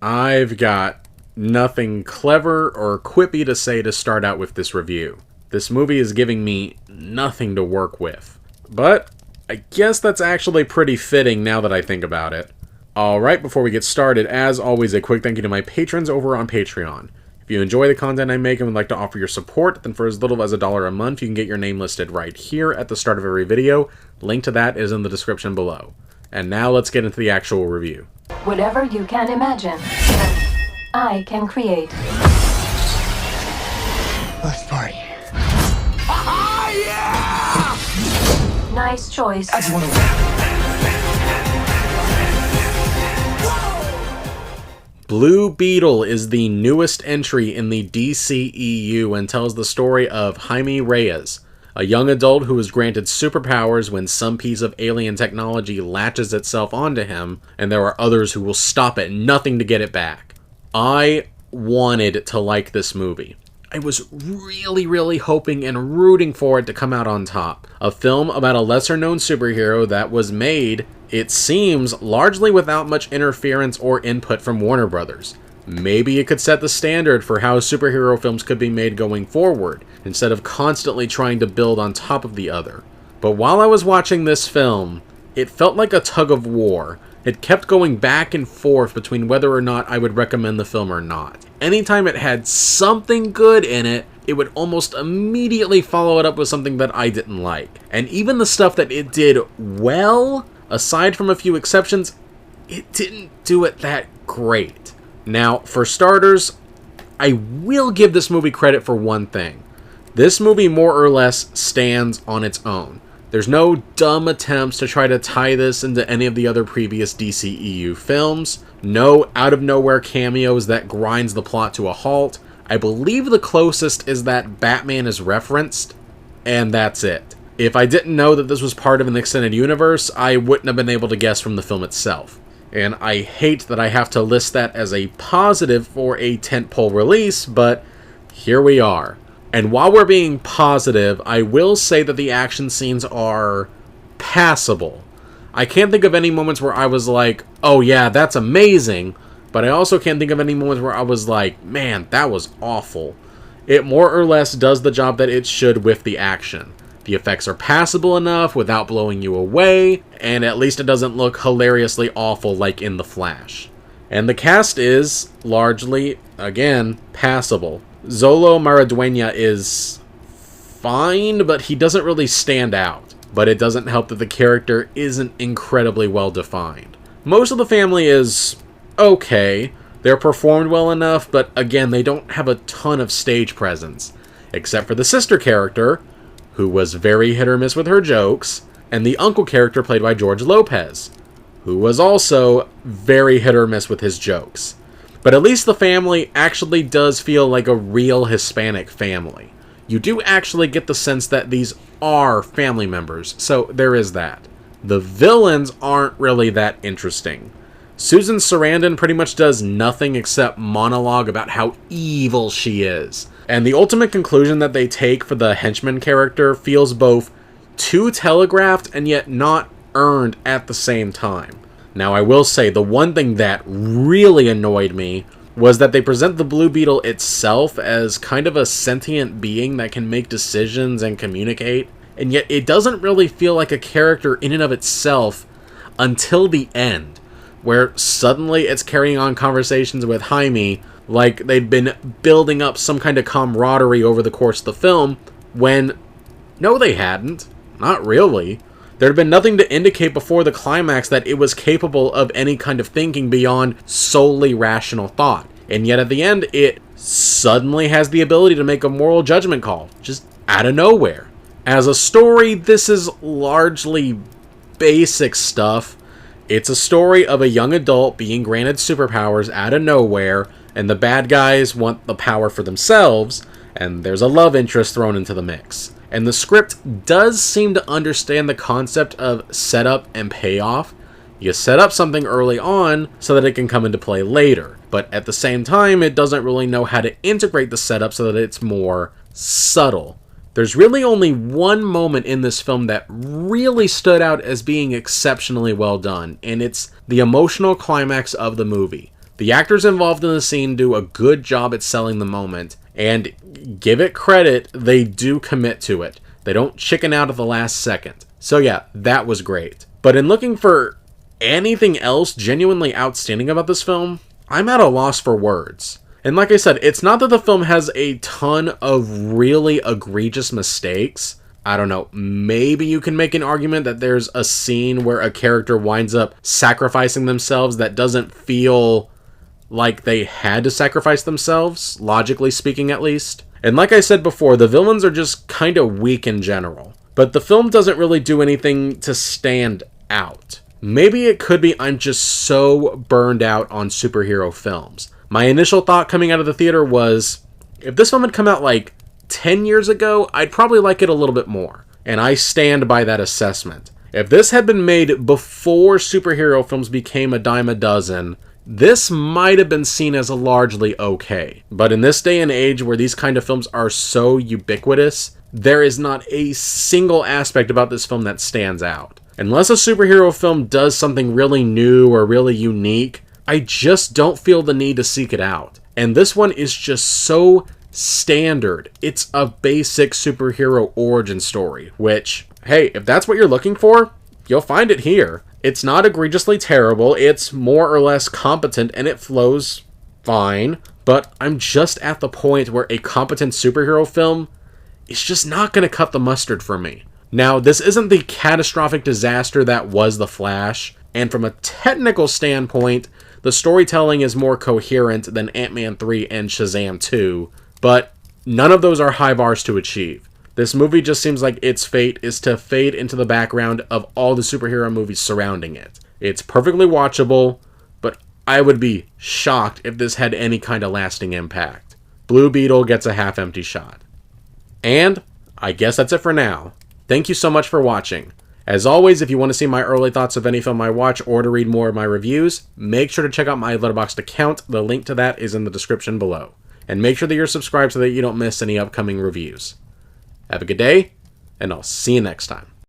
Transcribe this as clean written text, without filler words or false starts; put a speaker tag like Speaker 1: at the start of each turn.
Speaker 1: I've got nothing clever or quippy to say to start out with this review. This movie is giving me nothing to work with. But I guess that's actually pretty fitting now that I think about it. Alright, before we get started, as always, a quick thank you to my patrons over on Patreon. If you enjoy the content I make and would like to offer your support, then for as little as $1 a month, you can get your name listed right here at the start of every video. Link to that is in the description below. And now let's get into the actual review.
Speaker 2: Whatever you can imagine, I can create.
Speaker 3: Let's party.
Speaker 2: Yeah! Nice choice.
Speaker 3: I just want to
Speaker 1: Blue Beetle is the newest entry in the DCEU and tells the story of Jaime Reyes, a young adult who is granted superpowers when some piece of alien technology latches itself onto him, and there are others who will stop at nothing to get it back. I wanted to like this movie. I was really hoping and rooting for it to come out on top. A film about a lesser-known superhero that was made, it seems, largely without much interference or input from Warner Brothers. Maybe it could set the standard for how superhero films could be made going forward, instead of constantly trying to build on top of the other. But while I was watching this film, it felt like a tug of war. It kept going back and forth between whether or not I would recommend the film or not. Anytime it had something good in it, it would almost immediately follow it up with something that I didn't like. And even the stuff that it did well, aside from a few exceptions, it didn't do it that great. Now, for starters, I will give this movie credit for one thing. This movie more or less stands on its own. There's no dumb attempts to try to tie this into any of the other previous DCEU films. No out-of-nowhere cameos that grinds the plot to a halt. I believe the closest is that Batman is referenced, and that's it. If I didn't know that this was part of an extended universe, I wouldn't have been able to guess from the film itself. And I hate that I have to list that as a positive for a tentpole release, but here we are. And while we're being positive, I will say that the action scenes are passable. I can't think of any moments where I was like, oh yeah, that's amazing, but I also can't think of any moments where I was like, man, that was awful. It more or less does the job that it should with the action. The effects are passable enough without blowing you away, and at least it doesn't look hilariously awful like in The Flash. And the cast is, largely, again, passable. Zolo Maraduena is fine, but he doesn't really stand out. But it doesn't help that the character isn't incredibly well defined. Most of the family is okay. They're performed well enough, but again, they don't have a ton of stage presence. Except for the sister character, who was very hit or miss with her jokes, and the uncle character played by George Lopez, who was also very hit or miss with his jokes. But at least the family actually does feel like a real Hispanic family. You do actually get the sense that these are family members, so there is that. The villains aren't really that interesting. Susan Sarandon pretty much does nothing except monologue about how evil she is. And the ultimate conclusion that they take for the henchman character feels both too telegraphed and yet not earned at the same time. Now, I will say, the one thing that really annoyed me was that they present the Blue Beetle itself as kind of a sentient being that can make decisions and communicate, and yet it doesn't really feel like a character in and of itself until the end, where suddenly it's carrying on conversations with Jaime like they'd been building up some kind of camaraderie over the course of the film, when no, they hadn't. Not really. There had been nothing to indicate before the climax that it was capable of any kind of thinking beyond solely rational thought. And yet at the end, it suddenly has the ability to make a moral judgment call, just out of nowhere. As a story, this is largely basic stuff. It's a story of a young adult being granted superpowers out of nowhere, and the bad guys want the power for themselves, and there's a love interest thrown into the mix. And the script does seem to understand the concept of setup and payoff. You set up something early on so that it can come into play later, but at the same time, it doesn't really know how to integrate the setup so that it's more subtle. There's really only one moment in this film that really stood out as being exceptionally well done, and it's the emotional climax of the movie. The actors involved in the scene do a good job at selling the moment, and give it credit, they do commit to it. They don't chicken out at the last second. So yeah, that was great. But in looking for anything else genuinely outstanding about this film, I'm at a loss for words. And like I said, it's not that the film has a ton of really egregious mistakes. I don't know, maybe you can make an argument that there's a scene where a character winds up sacrificing themselves that doesn't feel like they had to sacrifice themselves, logically speaking at least. And like I said before, the villains are just kind of weak in general. But the film doesn't really do anything to stand out. Maybe it could be I'm just so burned out on superhero films. My initial thought coming out of the theater was, if this film had come out like 10 years ago, I'd probably like it a little bit more. And I stand by that assessment. If this had been made before superhero films became a dime a dozen, this might have been seen as largely okay. But in this day and age where these kind of films are so ubiquitous, there is not a single aspect about this film that stands out. Unless a superhero film does something really new or really unique, I just don't feel the need to seek it out. And this one is just so standard. It's a basic superhero origin story, which, hey, if that's what you're looking for, you'll find it here. It's not egregiously terrible, it's more or less competent, and it flows fine, but I'm just at the point where a competent superhero film is just not going to cut the mustard for me. Now, this isn't the catastrophic disaster that was The Flash, and from a technical standpoint, the storytelling is more coherent than Ant-Man 3 and Shazam 2, but none of those are high bars to achieve. This movie just seems like its fate is to fade into the background of all the superhero movies surrounding it. It's perfectly watchable, but I would be shocked if this had any kind of lasting impact. Blue Beetle gets a half-empty shot. And I guess that's it for now. Thank you so much for watching. As always, if you want to see my early thoughts of any film I watch or to read more of my reviews, make sure to check out my Letterboxd account. The link to that is in the description below. And make sure that you're subscribed so that you don't miss any upcoming reviews. Have a good day, and I'll see you next time.